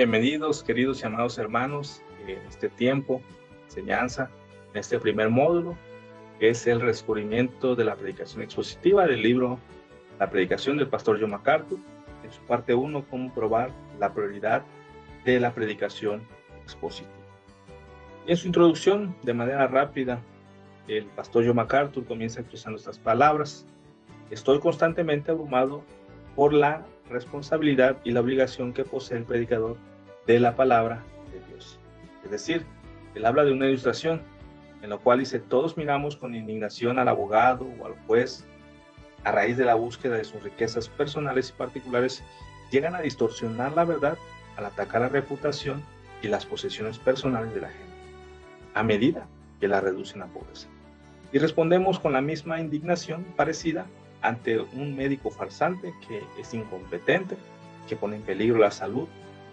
Bienvenidos, queridos y amados hermanos, en este tiempo, enseñanza, en este primer módulo, que es el descubrimiento de la predicación expositiva del libro La predicación del pastor John MacArthur. En su parte 1, cómo probar la prioridad de la predicación expositiva. Y en su introducción, de manera rápida, el pastor John MacArthur comienza expresando estas palabras: estoy constantemente abrumado por la responsabilidad y la obligación que posee el predicador de la palabra de Dios. Es decir, él habla de una ilustración en la cual dice: todos miramos con indignación al abogado o al juez a raíz de la búsqueda de sus riquezas personales y particulares, llegan a distorsionar la verdad al atacar la reputación y las posesiones personales de la gente, a medida que la reducen a pobreza. Y respondemos con la misma indignación parecida ante un médico farsante que es incompetente, que pone en peligro la salud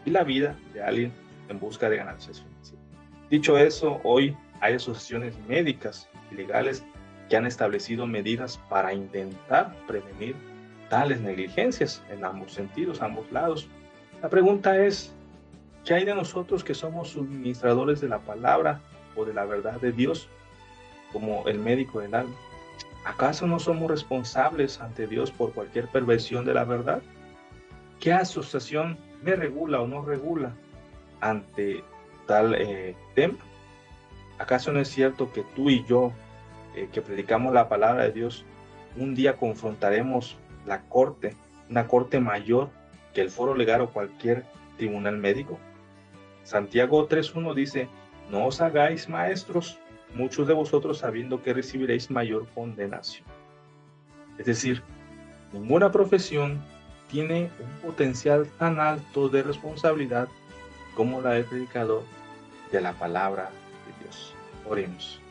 y la vida de alguien en busca de ganancias financieras. Dicho eso, hoy hay asociaciones médicas y legales que han establecido medidas para intentar prevenir tales negligencias en ambos sentidos, ambos lados. La pregunta es: ¿qué hay de nosotros que somos suministradores de la palabra o de la verdad de Dios, como el médico del alma? ¿Acaso no somos responsables ante Dios por cualquier perversión de la verdad? ¿Qué asociación me regula o no regula ante tal tema? ¿Acaso no es cierto que tú y yo, que predicamos la palabra de Dios, un día confrontaremos la corte, una corte mayor que el foro legal o cualquier tribunal médico? Santiago 3:1 dice: no os hagáis maestros, muchos de vosotros, sabiendo que recibiréis mayor condenación. Es decir, ninguna profesión tiene un potencial tan alto de responsabilidad como la del predicador de la palabra de Dios. Oremos.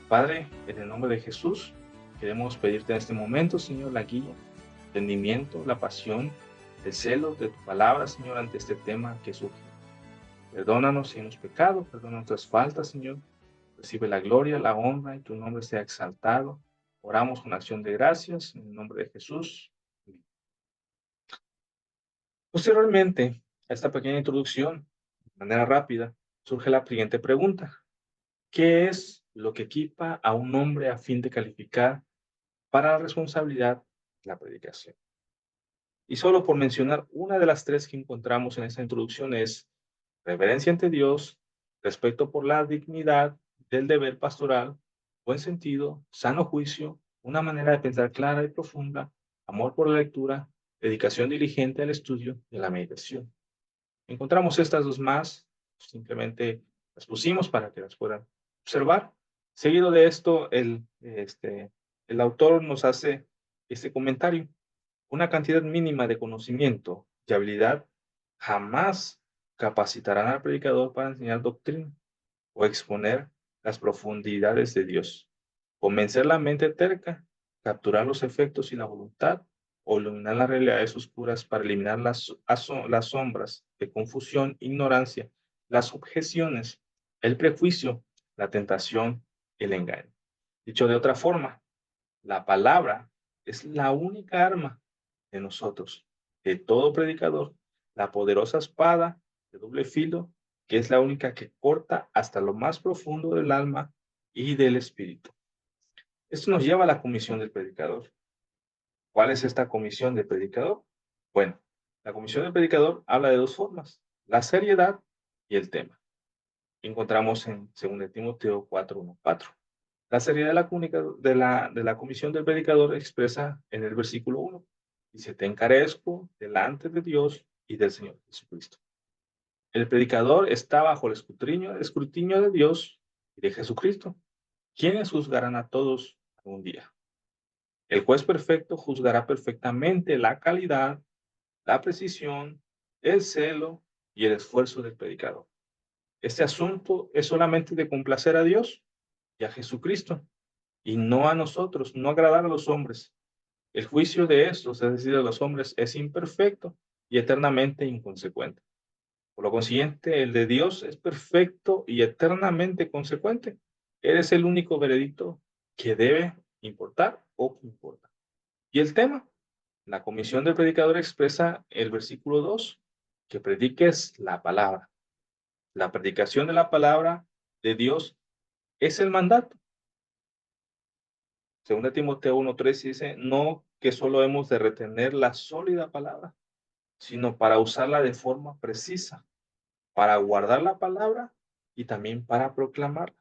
Padre, en el nombre de Jesús, queremos pedirte en este momento, Señor, la guía, el entendimiento, la pasión, el celo de tu palabra, Señor, ante este tema que surge. Perdónanos si hemos pecado, perdona nuestras faltas, Señor. Recibe la gloria, la honra y tu nombre sea exaltado. Oramos con acción de gracias en el nombre de Jesús. Posteriormente a esta pequeña introducción, de manera rápida, surge la siguiente pregunta: ¿qué es lo que equipa a un hombre a fin de calificar para la responsabilidad de la predicación? Y solo por mencionar una de las tres que encontramos en esta introducción es reverencia ante Dios, respeto por la dignidad del deber pastoral, buen sentido, sano juicio, una manera de pensar clara y profunda, amor por la lectura, dedicación diligente al estudio y a la meditación. Encontramos estas dos más, simplemente las pusimos para que las puedan observar. Seguido de esto, el autor nos hace este comentario: una cantidad mínima de conocimiento y habilidad jamás capacitarán al predicador para enseñar doctrina o exponer las profundidades de Dios. Convencer la mente terca, capturar los efectos y la voluntad, o iluminar las realidades oscuras para eliminar las sombras de confusión, ignorancia, las objeciones, el prejuicio, la tentación, el engaño. Dicho de otra forma, la palabra es la única arma de nosotros, de todo predicador, la poderosa espada de doble filo, que es la única que corta hasta lo más profundo del alma y del espíritu. Esto nos lleva a la comisión del predicador. ¿Cuál es esta comisión del predicador? Bueno, la comisión del predicador habla de dos formas: la seriedad y el tema. Encontramos en 2 Timoteo 4:1-4. La seriedad de la comisión del predicador expresa en el versículo 1. Dice: te encarezco delante de Dios y del Señor Jesucristo. El predicador está bajo el escrutinio de Dios y de Jesucristo, quienes juzgarán a todos algún día. El juez perfecto juzgará perfectamente la calidad, la precisión, el celo y el esfuerzo del predicador. Este asunto es solamente de complacer a Dios y a Jesucristo, y no a nosotros, no agradar a los hombres. El juicio de estos, es decir, de los hombres, es imperfecto y eternamente inconsecuente. Por lo consiguiente, el de Dios es perfecto y eternamente consecuente. Él es el único veredicto que debe importar o que importa. Y el tema, la comisión del predicador expresa el versículo 2. que prediques la palabra. La predicación de la palabra de Dios es el mandato. Según Timoteo 1:3 dice, no que solo hemos de retener la sólida palabra, sino para usarla de forma precisa, para guardar la palabra y también para proclamarla.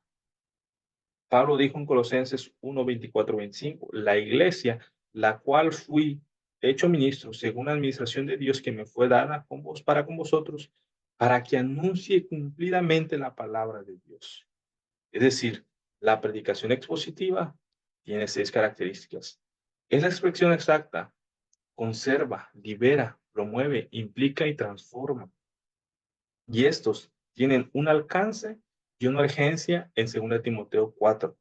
Pablo dijo en Colosenses 1:24-25, la iglesia, la cual fui hecho ministro según la administración de Dios que me fue dada con vos, para con vosotros, para que anuncie cumplidamente la palabra de Dios. Es decir, la predicación expositiva tiene 6 características. Es la expresión exacta, conserva, libera, promueve, implica y transforma. Y estos tienen un alcance y una urgencia en 2 Timoteo 4.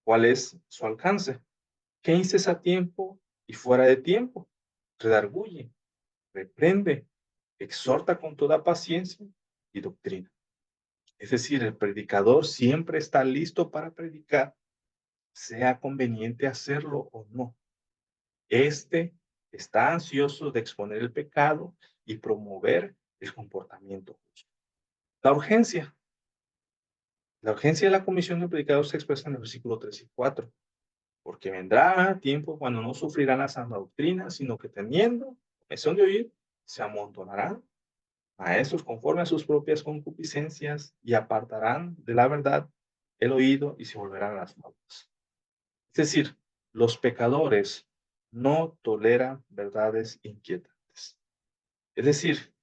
¿Cuál es su alcance? Que inces a tiempo y fuera de tiempo, redarguye, reprende, exhorta con toda paciencia y doctrina. Es decir, el predicador siempre está listo para predicar, sea conveniente hacerlo o no. Este está ansioso de exponer el pecado y promover el comportamiento justo. La urgencia. La urgencia de la comisión del predicador se expresa en el versículo 3 y 4. Porque vendrá tiempo cuando no sufrirán la sana doctrina, sino que teniendo comezón de oír, se amontonarán maestros conforme a sus propias concupiscencias y apartarán de la verdad el oído y se volverán a las fábulas. Es decir, los pecadores no toleran verdades inquietantes. Es decir,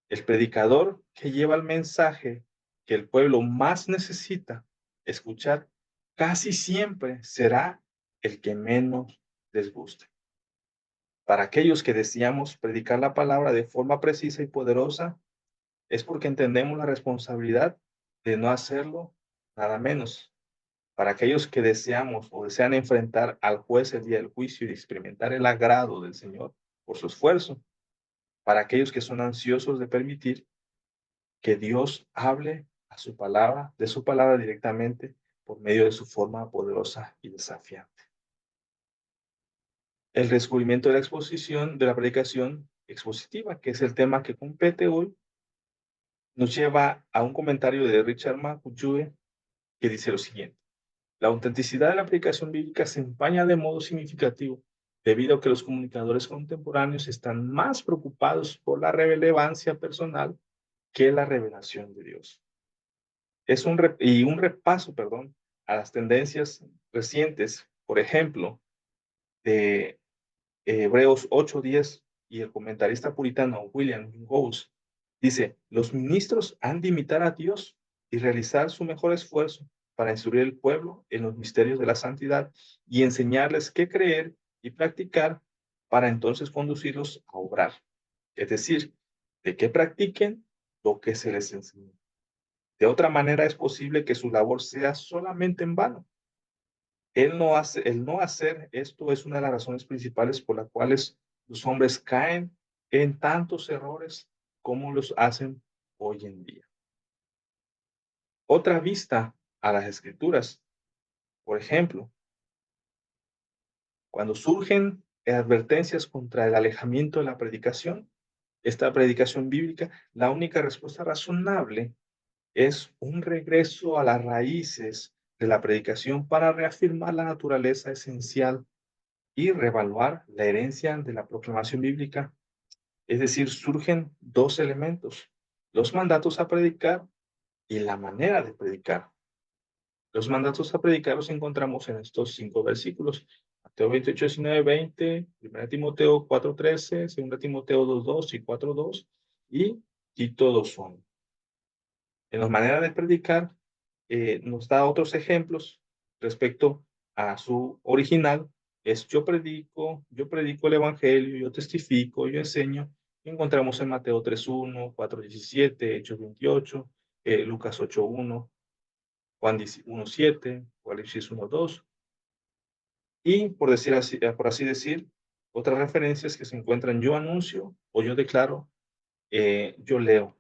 el predicador que lleva el mensaje que el pueblo más necesita escuchar casi siempre será el que menos les guste. Para aquellos que deseamos predicar la palabra de forma precisa y poderosa, es porque entendemos la responsabilidad de no hacerlo nada menos. Para aquellos que deseamos o desean enfrentar al juez el día del juicio y experimentar el agrado del Señor por su esfuerzo. Para aquellos que son ansiosos de permitir que Dios hable a su palabra, de su palabra directamente por medio de su forma poderosa y desafiante. El descubrimiento de la exposición, de la predicación expositiva, que es el tema que compete hoy, nos lleva a un comentario de Richard McHugh que dice lo siguiente. La autenticidad de la predicación bíblica se empaña de modo significativo debido a que los comunicadores contemporáneos están más preocupados por la relevancia personal que la revelación de Dios. Es un repaso, a las tendencias recientes, por ejemplo, de Hebreos 8:10 y el comentarista puritano William Goss dice, los ministros han de imitar a Dios y realizar su mejor esfuerzo para instruir al pueblo en los misterios de la santidad y enseñarles qué creer y practicar para entonces conducirlos a obrar. Es decir, de que practiquen lo que se les enseñó. De otra manera es posible que su labor sea solamente en vano. El no hacer esto es una de las razones principales por las cuales los hombres caen en tantos errores como los hacen hoy en día. Otra vista a las escrituras, por ejemplo, cuando surgen advertencias contra el alejamiento de la predicación, esta predicación bíblica, la única respuesta razonable es un regreso a las raíces de la predicación para reafirmar la naturaleza esencial y reevaluar la herencia de la proclamación bíblica. Es decir, surgen dos elementos, los mandatos a predicar y la manera de predicar. Los mandatos a predicar los encontramos en estos 5 versículos. Mateo 28, 19, 20, 1 Timoteo 4, 13, 2 Timoteo 2, 2 y 4, 2 y Tito 2, 1. En la manera de predicar nos da otros ejemplos respecto a su original. Es yo predico el evangelio, yo testifico, yo enseño. Encontramos en Mateo 3:1, 4:17, Hechos 28, Lucas 8:1, Juan 1:7, Apocalipsis 1:2. Y por así decir, otras referencias que se encuentran yo anuncio o yo declaro, yo leo.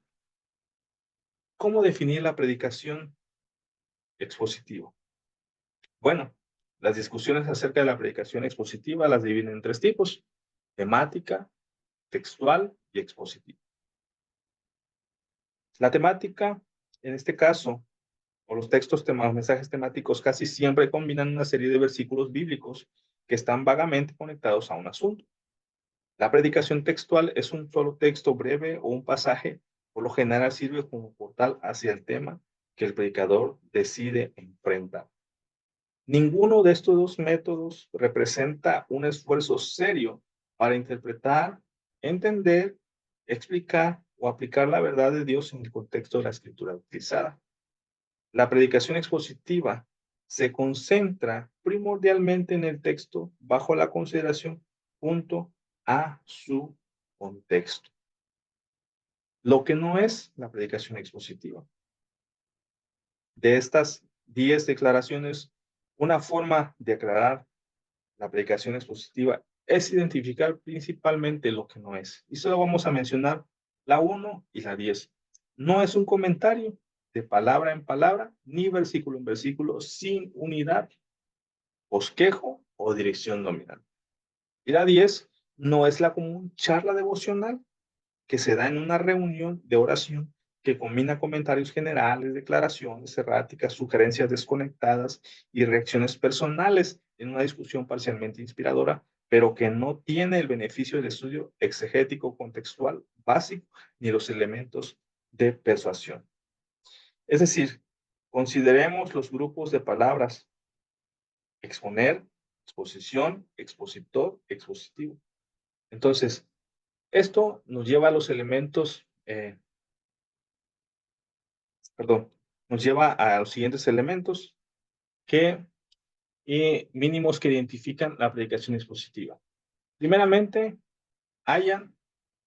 ¿Cómo definir la predicación expositiva? Bueno, las discusiones acerca de la predicación expositiva las dividen en 3 tipos: temática, textual y expositiva. La temática, en este caso, o los mensajes temáticos casi siempre combinan una serie de versículos bíblicos que están vagamente conectados a un asunto. La predicación textual es un solo texto breve o un pasaje, por lo general sirve como portal hacia el tema que el predicador decide enfrentar. Ninguno de estos dos métodos representa un esfuerzo serio para interpretar, entender, explicar o aplicar la verdad de Dios en el contexto de la escritura utilizada. La predicación expositiva se concentra primordialmente en el texto bajo la consideración junto a su contexto. Lo que no es la predicación expositiva. De estas 10 declaraciones, una forma de aclarar la predicación expositiva es identificar principalmente lo que no es. Y solo vamos a mencionar la 1 y la 10. No es un comentario de palabra en palabra, ni versículo en versículo, sin unidad, bosquejo o dirección dominante. Y la 10 no es la común charla devocional que se da en una reunión de oración que combina comentarios generales, declaraciones erráticas, sugerencias desconectadas y reacciones personales en una discusión parcialmente inspiradora, pero que no tiene el beneficio del estudio exegético contextual básico ni los elementos de persuasión. Es decir, consideremos los grupos de palabras: exponer, exposición, expositor, expositivo. Entonces, esto nos lleva a los elementos, nos lleva a los siguientes elementos que mínimos que identifican la predicación expositiva. Primeramente, hallan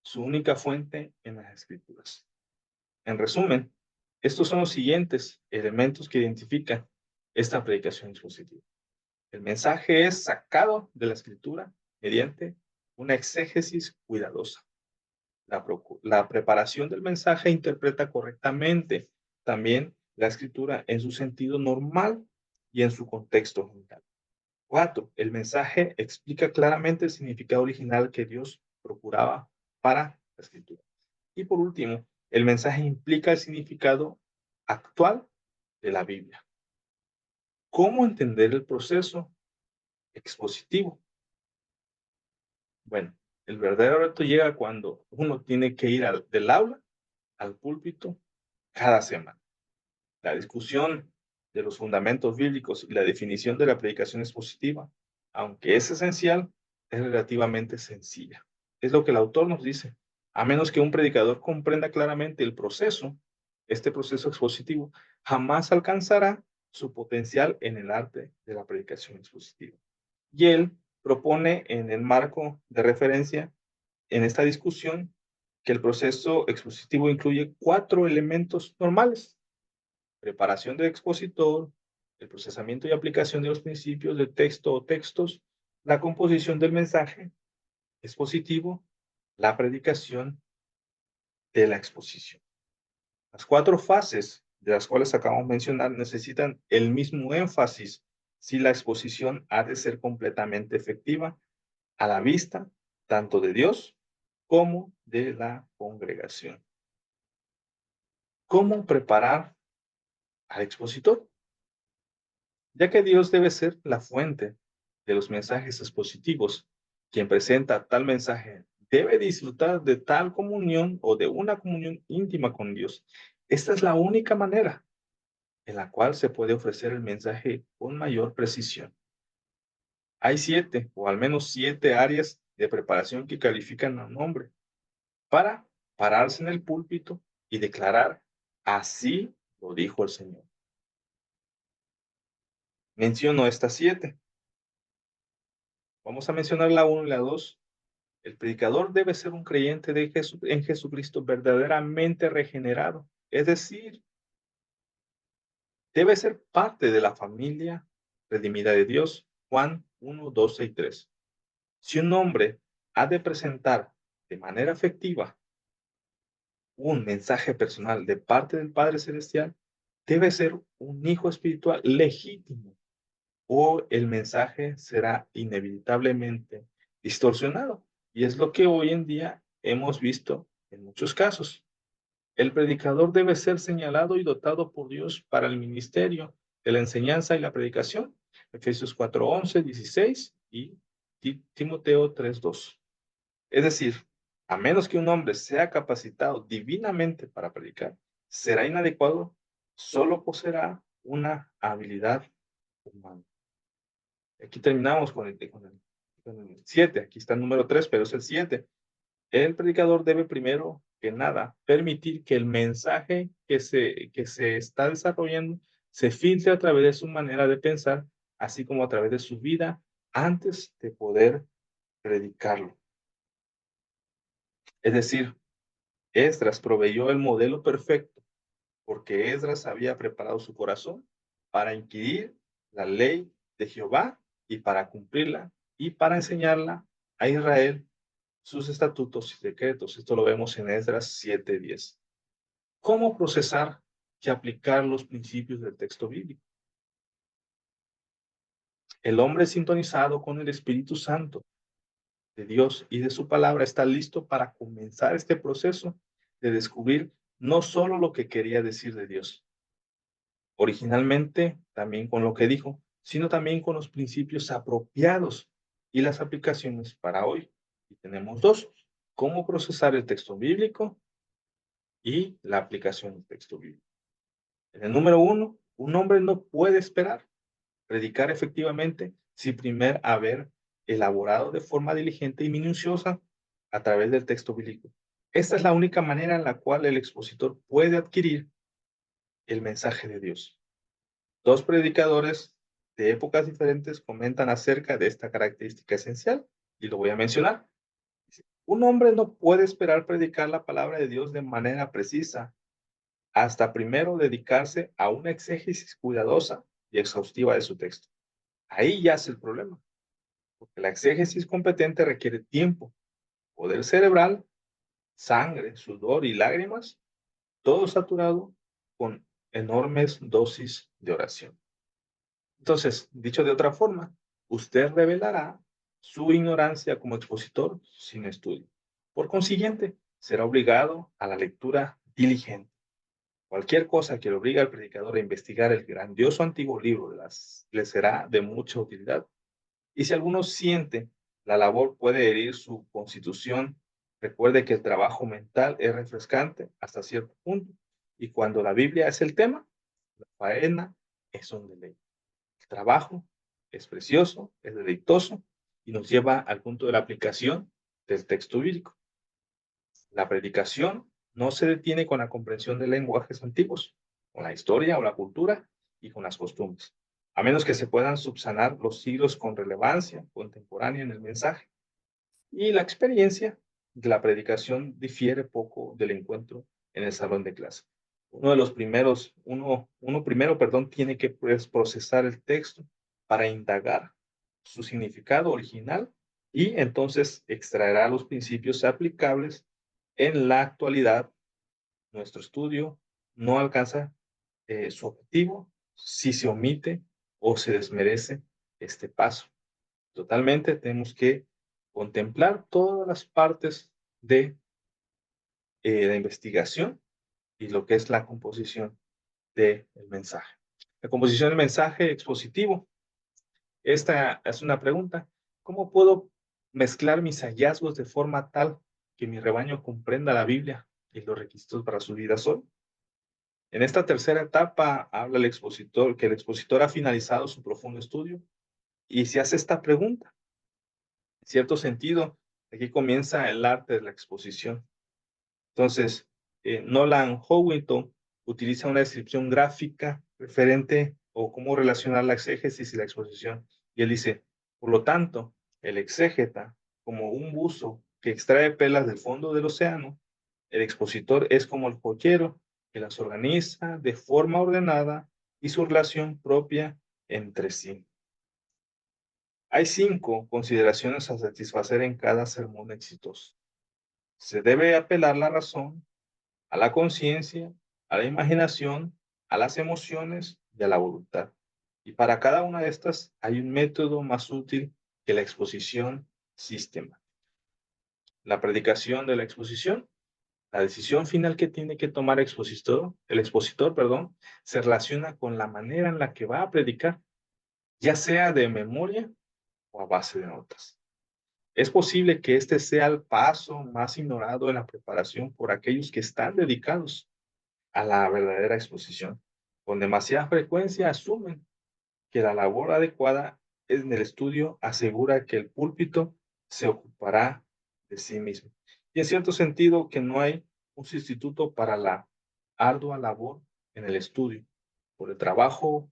su única fuente en las escrituras. En resumen, estos son los siguientes elementos que identifican esta predicación expositiva. El mensaje es sacado de la escritura mediante una exégesis cuidadosa. La preparación del mensaje interpreta correctamente también la escritura en su sentido normal y en su contexto general. 4. El mensaje explica claramente el significado original que Dios procuraba para la escritura. Y por último, el mensaje implica el significado actual de la Biblia. ¿Cómo entender el proceso expositivo? Bueno, el verdadero reto llega cuando uno tiene que ir del aula al púlpito cada semana. La discusión de los fundamentos bíblicos y la definición de la predicación expositiva, aunque es esencial, es relativamente sencilla. Es lo que el autor nos dice. A menos que un predicador comprenda claramente el proceso, este proceso expositivo, jamás alcanzará su potencial en el arte de la predicación expositiva. Y él propone en el marco de referencia en esta discusión que el proceso expositivo incluye 4 elementos normales: preparación del expositor, el procesamiento y aplicación de los principios del texto o textos, la composición del mensaje expositivo, la predicación de la exposición. Las 4 fases de las cuales acabamos de mencionar necesitan el mismo énfasis si la exposición ha de ser completamente efectiva a la vista tanto de Dios como de la congregación. ¿Cómo preparar al expositor? Ya que Dios debe ser la fuente de los mensajes expositivos, quien presenta tal mensaje debe disfrutar de tal comunión o de una comunión íntima con Dios. Esta es la única manera en la cual se puede ofrecer el mensaje con mayor precisión. Hay 7 o al menos 7 áreas de preparación que califican a un hombre para pararse en el púlpito y declarar: así lo dijo el Señor. Menciono estas 7. Vamos a mencionar la 1 y la 2. El predicador debe ser un creyente en Jesucristo verdaderamente regenerado. Es decir, debe ser parte de la familia redimida de Dios. Juan 1, 12 y 3. Si un hombre ha de presentar de manera efectiva un mensaje personal de parte del Padre Celestial, debe ser un hijo espiritual legítimo, o el mensaje será inevitablemente distorsionado. Y es lo que hoy en día hemos visto en muchos casos. El predicador debe ser señalado y dotado por Dios para el ministerio de la enseñanza y la predicación. Efesios 4:11, 16 y Timoteo 3:2. Es decir, a menos que un hombre sea capacitado divinamente para predicar, será inadecuado, solo poseerá una habilidad humana. Aquí terminamos con el 7, aquí está el número 3, pero es el 7. El predicador debe primero que nada permitir que el mensaje que se está desarrollando se filtre a través de su manera de pensar, así como a través de su vida, antes de poder predicarlo. Es decir, Esdras proveyó el modelo perfecto porque Esdras había preparado su corazón para inquirir la ley de Jehová y para cumplirla y para enseñarla a Israel sus estatutos y decretos. Esto lo vemos en Esdras 7:10. ¿Cómo procesar y aplicar los principios del texto bíblico? El hombre sintonizado con el Espíritu Santo de Dios y de su palabra está listo para comenzar este proceso de descubrir no solo lo que quería decir de Dios originalmente, también con lo que dijo, sino también con los principios apropiados y las aplicaciones para hoy. Y tenemos dos: cómo procesar el texto bíblico y la aplicación del texto bíblico. En el número 1, un hombre no puede esperar predicar efectivamente sin primero haber elaborado de forma diligente y minuciosa a través del texto bíblico. Esta es la única manera en la cual el expositor puede adquirir el mensaje de Dios. Dos predicadores de épocas diferentes comentan acerca de esta característica esencial y lo voy a mencionar. Un hombre no puede esperar predicar la palabra de Dios de manera precisa hasta primero dedicarse a una exégesis cuidadosa y exhaustiva de su texto. Ahí yace el problema, porque la exégesis competente requiere tiempo, poder cerebral, sangre, sudor y lágrimas, todo saturado con enormes dosis de oración. Entonces, dicho de otra forma, usted revelará su ignorancia como expositor sin estudio. Por consiguiente, será obligado a la lectura diligente. Cualquier cosa que le obligue al predicador a investigar el grandioso antiguo libro le será de mucha utilidad. Y si alguno siente la labor puede herir su constitución, recuerde que el trabajo mental es refrescante hasta cierto punto. Y cuando la Biblia es el tema, la faena es un deleite. El trabajo es precioso, es deleitoso y nos lleva al punto de la aplicación del texto bíblico. La predicación no se detiene con la comprensión de lenguajes antiguos, con la historia o la cultura y con las costumbres, a menos que se puedan subsanar los siglos con relevancia contemporánea en el mensaje. Y la experiencia de la predicación difiere poco del encuentro en el salón de clase. Uno primero, tiene que procesar el texto para indagar su significado original y entonces extraerá los principios aplicables. En la actualidad, nuestro estudio no alcanza su objetivo si se omite o se desmerece este paso. Totalmente tenemos que contemplar todas las partes de la investigación y lo que es la composición del mensaje. La composición del mensaje expositivo. Esta es una pregunta. ¿Cómo puedo mezclar mis hallazgos de forma tal que mi rebaño comprenda la Biblia y los requisitos para su vida hoy? En esta tercera etapa habla el expositor que el expositor ha finalizado su profundo estudio y se hace esta pregunta. En cierto sentido, aquí comienza el arte de la exposición. Entonces, Nolan Howington utiliza una descripción gráfica referente o cómo relacionar la exégesis y la exposición. Y él dice, por lo tanto, el exégeta, como un buzo que extrae pelas del fondo del océano, el expositor es como el joyero que las organiza de forma ordenada y su relación propia entre sí. Hay 5 consideraciones a satisfacer en cada sermón exitoso. Se debe apelar a la razón, a la conciencia, a la imaginación, a las emociones y a la voluntad. Y para cada una de estas hay un método más útil que la exposición sistemática. la predicación de la exposición. La decisión final que tiene que tomar el expositor, perdón, se relaciona con la manera en la que va a predicar, ya sea de memoria o a base de notas. Es posible que este sea el paso más ignorado en la preparación por aquellos que están dedicados a la verdadera exposición. Con demasiada frecuencia asumen que la labor adecuada en el estudio asegura que el púlpito se ocupará de sí mismo. Y en cierto sentido que no hay un sustituto para la ardua labor en el estudio. Por el trabajo,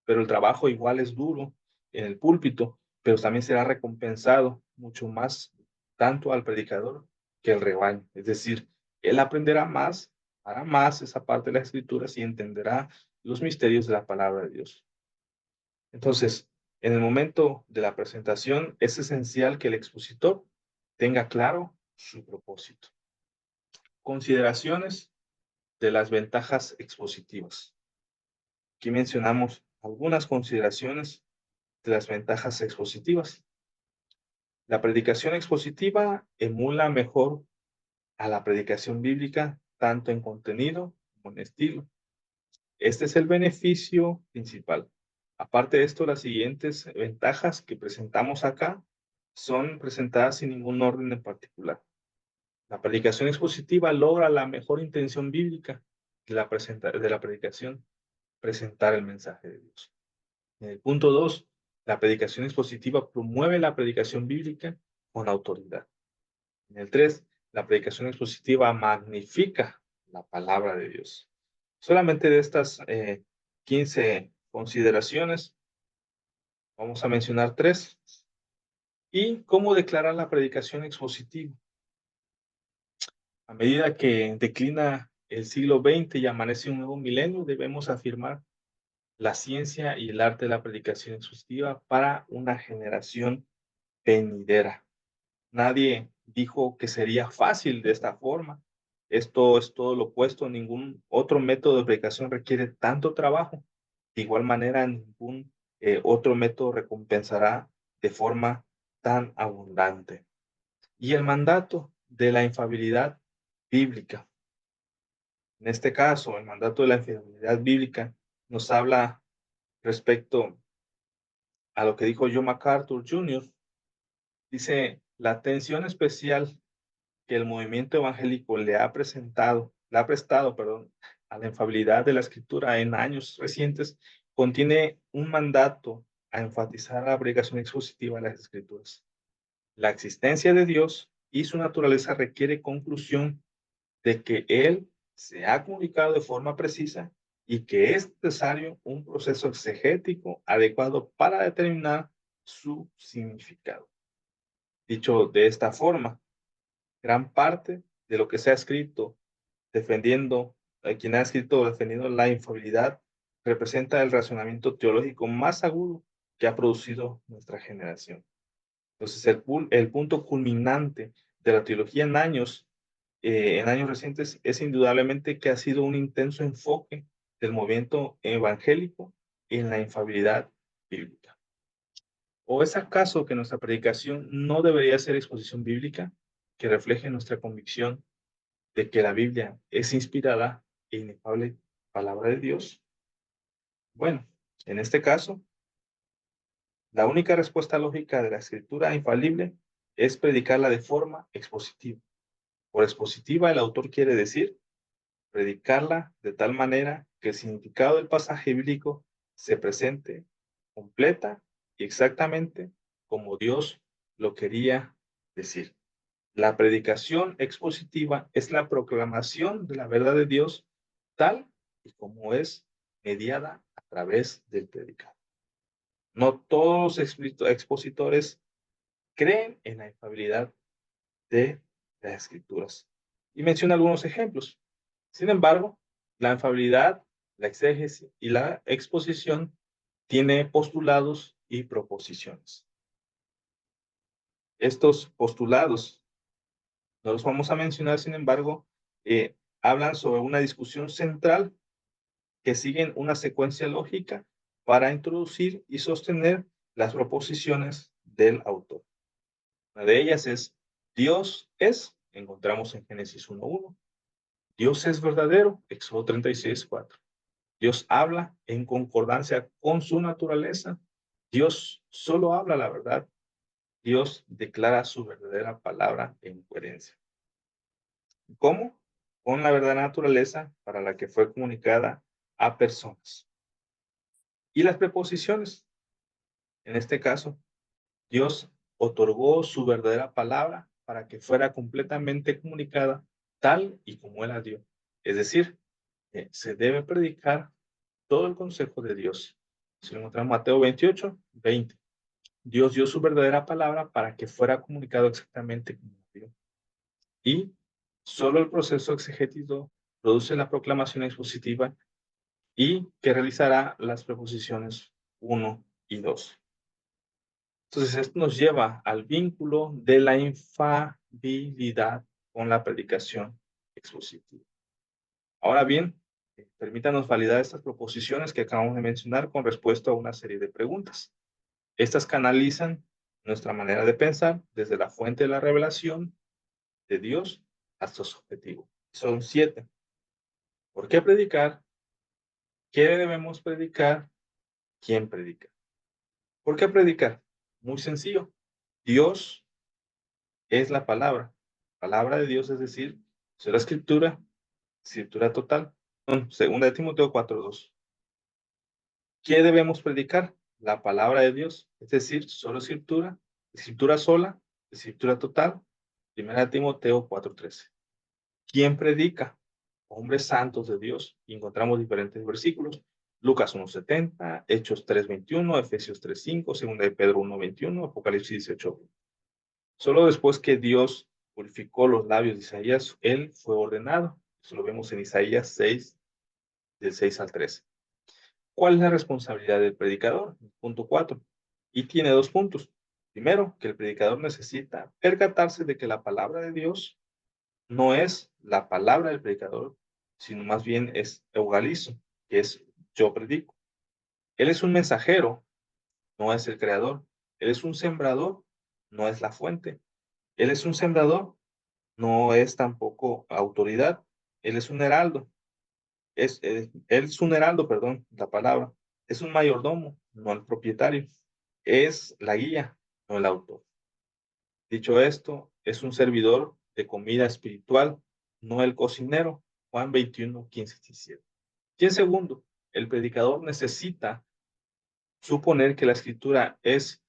pero el trabajo igual es duro en el púlpito, pero también será recompensado mucho más tanto al predicador que al rebaño. Es decir, él aprenderá más, hará más esa parte de las escrituras y entenderá los misterios de la palabra de Dios. Entonces, en el momento de la presentación es esencial que el expositor tenga claro su propósito. Consideraciones de las ventajas expositivas. Aquí mencionamos algunas consideraciones de las ventajas expositivas. La predicación expositiva emula mejor a la predicación bíblica, tanto en contenido como en estilo. Este es el beneficio principal. Aparte de esto, las siguientes ventajas que presentamos acá son presentadas sin ningún orden en particular. La predicación expositiva logra la mejor intención bíblica de la predicación, presentar el mensaje de Dios. En el punto 2, la predicación expositiva promueve la predicación bíblica con autoridad. En el 3, la predicación expositiva magnifica la palabra de Dios. Solamente de estas 15 consideraciones, vamos a mencionar 3. ¿Y cómo declarar la predicación expositiva? A medida que declina el siglo XX y amanece un nuevo milenio, debemos afirmar la ciencia y el arte de la predicación expositiva para una generación venidera. Nadie dijo que sería fácil de esta forma. Esto es todo lo opuesto. Ningún otro método de predicación requiere tanto trabajo. De igual manera, ningún otro método recompensará de forma tan abundante. Y el mandato de la infalibilidad bíblica. En este caso, el mandato de la infalibilidad bíblica nos habla respecto a lo que dijo John MacArthur Jr. Dice, la atención especial que el movimiento evangélico le ha prestado, perdón, a la infalibilidad de la escritura en años recientes, contiene un mandato a enfatizar la predicación expositiva de las escrituras. La existencia de Dios y su naturaleza requiere conclusión de que Él se ha comunicado de forma precisa y que es necesario un proceso exegético adecuado para determinar su significado. Dicho de esta forma, gran parte de lo que se ha escrito defendiendo, quien ha escrito defendiendo la infalibilidad, representa el razonamiento teológico más agudo que ha producido nuestra generación. Entonces, el punto culminante de la teología en años recientes, es indudablemente que ha sido un intenso enfoque del movimiento evangélico en la infalibilidad bíblica. ¿O es acaso que nuestra predicación no debería ser exposición bíblica que refleje nuestra convicción de que la Biblia es inspirada e inefable palabra de Dios? Bueno, en este caso, la única respuesta lógica de la escritura infalible es predicarla de forma expositiva. Por expositiva, el autor quiere decir predicarla de tal manera que el significado del pasaje bíblico se presente completa y exactamente como Dios lo quería decir. La predicación expositiva es la proclamación de la verdad de Dios tal y como es mediada a través del predicado. No todos los expositores creen en la infalibilidad de las escrituras. Y menciona algunos ejemplos. Sin embargo, la infalibilidad, la exégesis y la exposición tiene postulados y proposiciones. Estos postulados no los vamos a mencionar, sin embargo, hablan sobre una discusión central que siguen una secuencia lógica para introducir y sostener las proposiciones del autor. Una de ellas es Dios es, encontramos en Génesis 1:1. Dios es verdadero, Éxodo 36:4. Dios habla en concordancia con su naturaleza. Dios solo habla la verdad. Dios declara su verdadera palabra en coherencia. ¿Cómo? Con la verdadera naturaleza para la que fue comunicada a personas. Y las preposiciones. En este caso, Dios otorgó su verdadera palabra para que fuera completamente comunicada tal y como Él la dio. Es decir, se debe predicar todo el consejo de Dios. Si lo encontramos en Mateo 28:20. Dios dio su verdadera palabra para que fuera comunicado exactamente como la dio. Y solo el proceso exegético produce la proclamación expositiva y que realizará las preposiciones 1 y 2. Entonces, esto nos lleva al vínculo de la infalibilidad con la predicación expositiva. Ahora bien, permítanos validar estas proposiciones que acabamos de mencionar con respuesta a una serie de preguntas. Estas canalizan nuestra manera de pensar desde la fuente de la revelación de Dios hasta su objetivo. Son 7. ¿Por qué predicar? ¿Qué debemos predicar? ¿Quién predica? ¿Por qué predicar? Muy sencillo. Dios es la palabra. Palabra de Dios, es decir, es la escritura total. Segunda de Timoteo 4:2. ¿Qué debemos predicar? La palabra de Dios, es decir, solo escritura sola, escritura total. Primera de Timoteo 4:13. ¿Quién predica? Hombres santos de Dios. Y encontramos diferentes versículos. Lucas 1:70, Hechos 3:21, Efesios 3:5, Segunda de Pedro 1:21, Apocalipsis 18. Solo después que Dios purificó los labios de Isaías, él fue ordenado. Eso lo vemos en Isaías 6, del 6 al 13. ¿Cuál es la responsabilidad del predicador? Punto 4. Y tiene 2 puntos. Primero, que el predicador necesita percatarse de que la palabra de Dios no es la palabra del predicador, sino más bien es eugalizo, que es yo predico. Él es un mensajero, no es el creador. Él es un sembrador, no es la fuente. Él es un sembrador, no es tampoco autoridad. Él es un heraldo. Él es un heraldo, perdón, la palabra. Es un mayordomo, no el propietario. Es la guía, no el autor. Dicho esto, es un servidor de comida espiritual, no el cocinero. Juan 21:15-17. Y en segundo, el predicador necesita suponer que la escritura es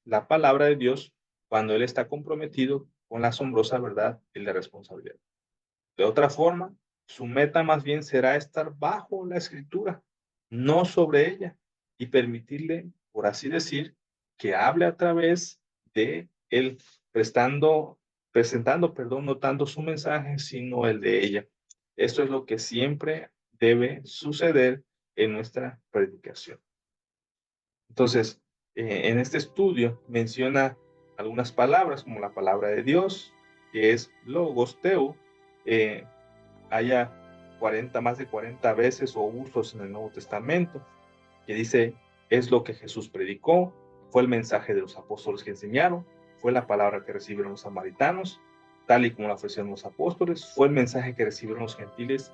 la palabra de Dios cuando él está comprometido con la asombrosa verdad y la responsabilidad. De otra forma, su meta más bien será estar bajo la escritura, no sobre ella, y permitirle, por así decir, que hable a través de él, presentando, no tanto su mensaje, sino el de ella. Esto es lo que siempre debe suceder en nuestra predicación. Entonces, en este estudio menciona algunas palabras, como la palabra de Dios, que es logos, teo, haya más de 40 veces o usos en el Nuevo Testamento, que dice, es lo que Jesús predicó, fue el mensaje de los apóstoles que enseñaron, fue la palabra que recibieron los samaritanos, tal y como la ofrecieron los apóstoles, fue el mensaje que recibieron los gentiles,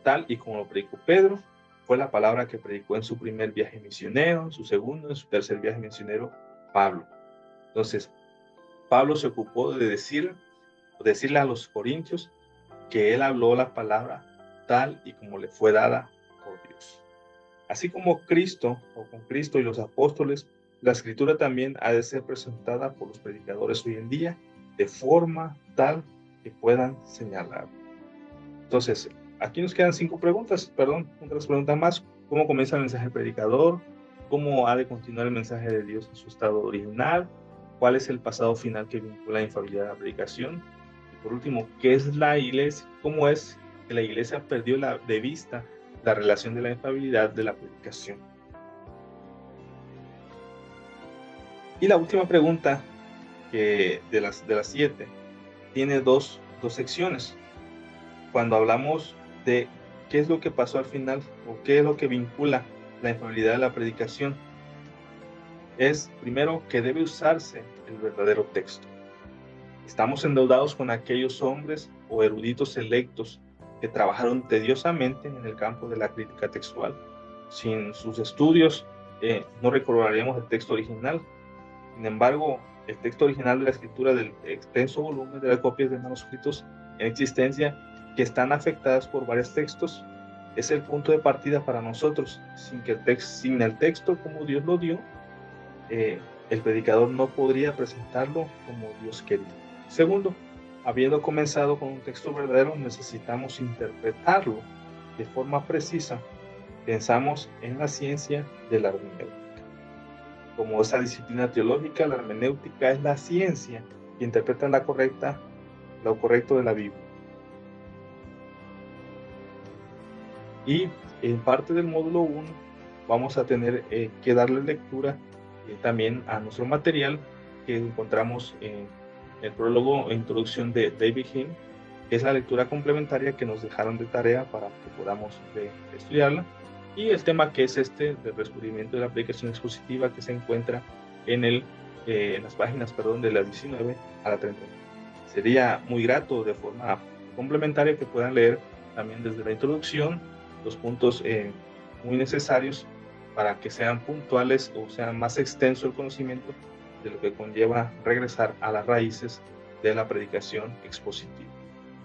tal y como lo predicó Pedro, fue la palabra que predicó en su primer viaje misionero, en su segundo, en su tercer viaje misionero, Pablo. Entonces, Pablo se ocupó de decirle a los corintios que él habló la palabra tal y como le fue dada por Dios. Así como Cristo, o con Cristo y los apóstoles, la escritura también ha de ser presentada por los predicadores hoy en día de forma tal que puedan señalar. Entonces, aquí nos quedan 5 preguntas, otras preguntas más. ¿Cómo comienza el mensaje del predicador? ¿Cómo ha de continuar el mensaje de Dios en su estado original? ¿Cuál es el pasado final que vincula la infalibilidad de la predicación? Y por último, ¿qué es la iglesia? ¿Cómo es que la iglesia perdió de vista la relación de la infalibilidad de la predicación? Y la última pregunta, de las 7, tiene dos secciones. Cuando hablamos de qué es lo que pasó al final o qué es lo que vincula la infalibilidad de la predicación, es primero que debe usarse el verdadero texto. Estamos endeudados con aquellos hombres o eruditos selectos que trabajaron tediosamente en el campo de la crítica textual. Sin sus estudios, no recordaríamos el texto original. Sin embargo, el texto original de la escritura del extenso volumen de las copias de manuscritos en existencia que están afectadas por varios textos es el punto de partida para nosotros. Sin el texto como Dios lo dio, el predicador no podría presentarlo como Dios quería. Segundo, habiendo comenzado con un texto verdadero, necesitamos interpretarlo de forma precisa. Pensamos en la ciencia de la hermenéutica. Como esa disciplina teológica, la hermenéutica es la ciencia que interpreta lo correcto de la Biblia. Y en parte del módulo 1 vamos a tener que darle lectura también a nuestro material que encontramos en el prólogo e introducción de David Hume, que es la lectura complementaria que nos dejaron de tarea para que podamos estudiarla, y el tema que es del descubrimiento de la aplicación expositiva que se encuentra en las páginas de la 19 a la 30. Sería muy grato de forma complementaria que puedan leer también desde la introducción los puntos muy necesarios para que sean puntuales o sea más extenso el conocimiento de lo que conlleva regresar a las raíces de la predicación expositiva.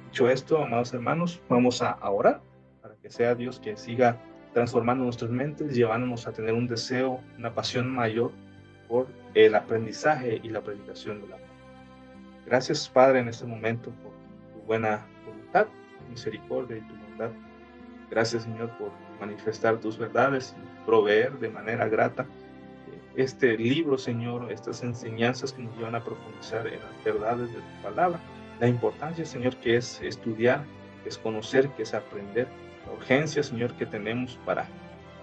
Dicho esto, amados hermanos, vamos a orar para que sea Dios quien siga transformando nuestras mentes, llevándonos a tener un deseo, una pasión mayor por el aprendizaje y la predicación de la palabra. Gracias, Padre, en este momento por tu buena voluntad, tu misericordia y tu bondad. Gracias, Señor, por manifestar tus verdades y proveer de manera grata este libro, Señor, estas enseñanzas que nos llevan a profundizar en las verdades de tu palabra. La importancia, Señor, que es estudiar, que es conocer, que es aprender. La urgencia, Señor, que tenemos para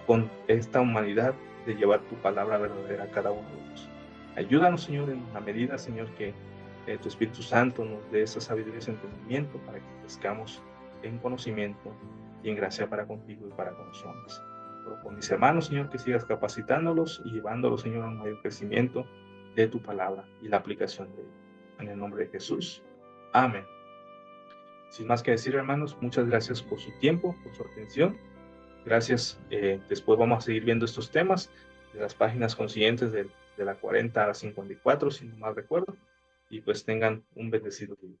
con esta humanidad de llevar tu palabra verdadera a cada uno de nosotros. Ayúdanos, Señor, en la medida, Señor, que tu Espíritu Santo nos dé esa sabiduría y ese entendimiento para que crezcamos en conocimiento y en gracia para contigo y para con los hombres. Pero con mis hermanos, Señor, que sigas capacitándolos y llevándolos, Señor, a un mayor crecimiento de tu palabra y la aplicación de ella. En el nombre de Jesús. Amén. Sin más que decir, hermanos, muchas gracias por su tiempo, por su atención. Gracias. Después vamos a seguir viendo estos temas de las páginas consiguientes de la 40 a la 54, si no mal recuerdo. Y pues tengan un bendecido día.